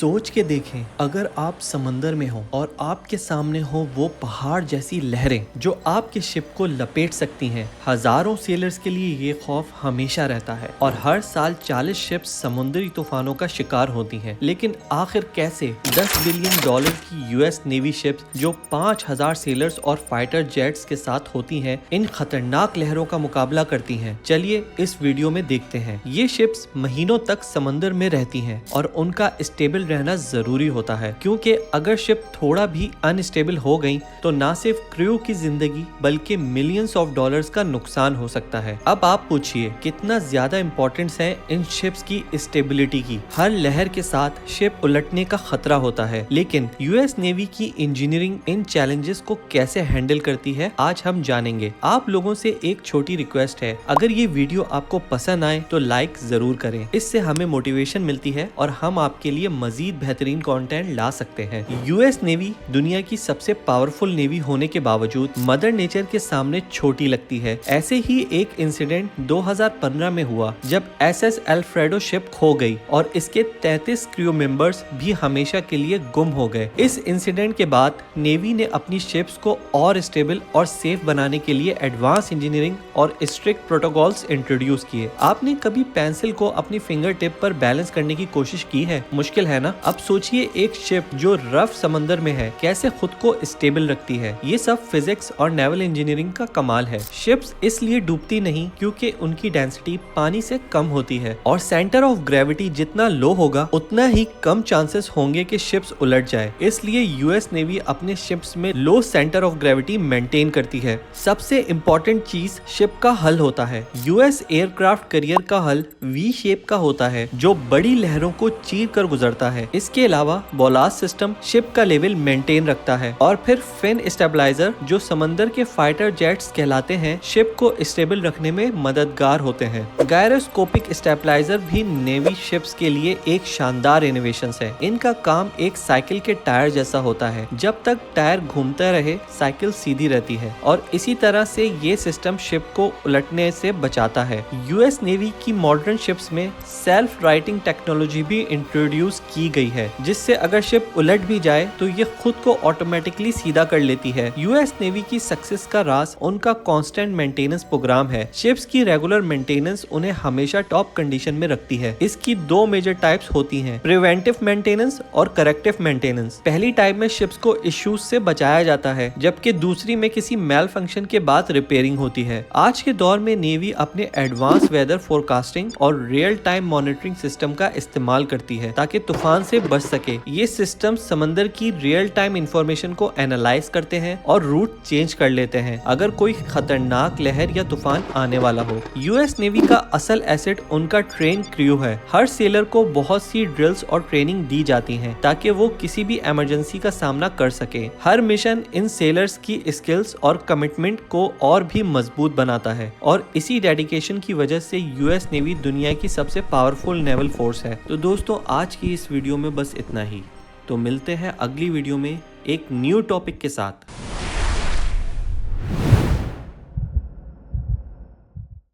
सोच के देखें, अगर आप समंदर में हो और आपके सामने हो वो पहाड़ जैसी लहरें जो आपके शिप को लपेट सकती हैं। हजारों सेलर्स के लिए ये खौफ हमेशा रहता है और हर साल 40 शिप्स समुद्री तूफानों का शिकार होती हैं। लेकिन आखिर कैसे $10 बिलियन की यूएस नेवी शिप्स जो 5000 सेलर्स और फाइटर जेट्स के साथ होती हैं, इन खतरनाक लहरों का मुकाबला करती हैं? चलिए इस वीडियो में देखते हैं। ये शिप्स महीनों तक समंदर में रहती हैं और उनका स्टेबल रहना जरूरी होता है, क्योंकि अगर शिप थोड़ा भी अनस्टेबल हो गई तो ना सिर्फ क्रू की जिंदगी बल्कि मिलियंस ऑफ डॉलर्स का नुकसान हो सकता है। अब आप पूछिए कितना ज्यादा इम्पोर्टेंस है इन शिप्स की स्टेबिलिटी की। हर लहर के साथ शिप उलटने का खतरा होता है, लेकिन यूएस नेवी की इंजीनियरिंग इन चैलेंजेस को कैसे हैंडल करती है आज हम जानेंगे। आप लोगों से एक छोटी रिक्वेस्ट है, अगर ये वीडियो आपको पसंद आए तो लाइक जरूर करें। इससे हमें मोटिवेशन मिलती है और हम आपके लिए मजीद बेहतरीन कंटेंट ला सकते हैं। यूएस नेवी दुनिया की सबसे पावरफुल नेवी होने के बावजूद मदर नेचर के सामने छोटी लगती है। ऐसे ही एक इंसिडेंट 2015 में हुआ जब एसएस अल्फ्रेडो शिप खो गई और इसके 33 क्रू मेंबर्स भी हमेशा के लिए गुम हो गए। इस इंसिडेंट के बाद नेवी ने अपनी शिप्स को और स्टेबल और सेफ बनाने के लिए एडवांस इंजीनियरिंग और स्ट्रिक्ट प्रोटोकॉल्स इंट्रोड्यूस किए। आपने कभी पेंसिल को अपनी फिंगर टिप पर बैलेंस करने की कोशिश की है? मुश्किल है ना? अब सोचिए एक शिप जो रफ समंदर में है कैसे खुद को स्टेबल रखती है। ये सब फिजिक्स और नेवल इंजीनियरिंग का कमाल है। शिप्स इसलिए डूबती नहीं क्योंकि उनकी डेंसिटी पानी से कम होती है और सेंटर ऑफ ग्रेविटी जितना लो होगा उतना ही कम चांसेस होंगे कि शिप्स उलट जाए। इसलिए यूएस नेवी अपने शिप्स में लो सेंटर ऑफ ग्रेविटी मेंटेन करती है। सबसे इम्पोर्टेंट चीज शिप का हल होता है। यूएस एयरक्राफ्ट कैरियर का हल वी शेप का होता है जो बड़ी लहरों को चीर कर गुजरता है। इसके अलावा बोलास्ट सिस्टम शिप का लेवल मेंटेन रखता है और फिर फिन स्टेबलाइजर जो समंदर के फाइटर जेट्स कहलाते हैं शिप को स्टेबल रखने में मददगार होते हैं। गायरोस्कोपिक स्टेबलाइजर भी नेवी शिप्स के लिए एक शानदार इनोवेशन है। इनका काम एक साइकिल के टायर जैसा होता है। जब तक टायर घूमता रहे साइकिल सीधी रहती है और इसी तरह से ये सिस्टम शिप को उलटने से बचाता है। यूएस नेवी की मॉडर्न शिप्स में सेल्फ राइटिंग टेक्नोलॉजी भी इंट्रोड्यूस की गई है, जिससे अगर शिप उलट भी जाए तो ये खुद को ऑटोमेटिकली सीधा कर लेती है। यूएस नेवी की सक्सेस का राज उनका कांस्टेंट मेंटेनेंस प्रोग्राम है। शिप्स की रेगुलर मेंटेनेंस उन्हें हमेशा टॉप कंडीशन में रखती है। इसकी दो मेजर टाइप्स होती हैं, प्रिवेंटिव मेंटेनेंस और करेक्टिव मेंटेनेंस। पहली टाइप में शिप्स को इश्यूज से बचाया जाता है, जबकि दूसरी में किसी मेल फंक्शन के बाद रिपेयरिंग होती है। आज के दौर में नेवी अपने एडवांस वेदर फोरकास्टिंग और रियल टाइम मॉनिटरिंग सिस्टम का इस्तेमाल करती है ताकि तूफान से बच सके। ये सिस्टम समंदर की रियल टाइम इंफॉर्मेशन को एनालाइज करते हैं और रूट चेंज कर लेते हैं अगर कोई खतरनाक लहर या तूफान आने वाला हो। यूएस नेवी का असल एसेट उनका ट्रेन क्रू है। हर सेलर को बहुत सी ड्रिल्स और ट्रेनिंग दी जाती है ताकि वो किसी भी इमरजेंसी का सामना कर सके। हर मिशन इन सेलर्स की स्किल्स और कमिटमेंट को और भी मजबूत बनाता है और इसी डेडिकेशन की वजह से यूएस नेवी दुनिया की सबसे पावरफुल नेवल फोर्स है। तो दोस्तों आज की इस वीडियो में बस इतना ही। तो मिलते हैं अगली वीडियो में एक न्यू टॉपिक के साथ।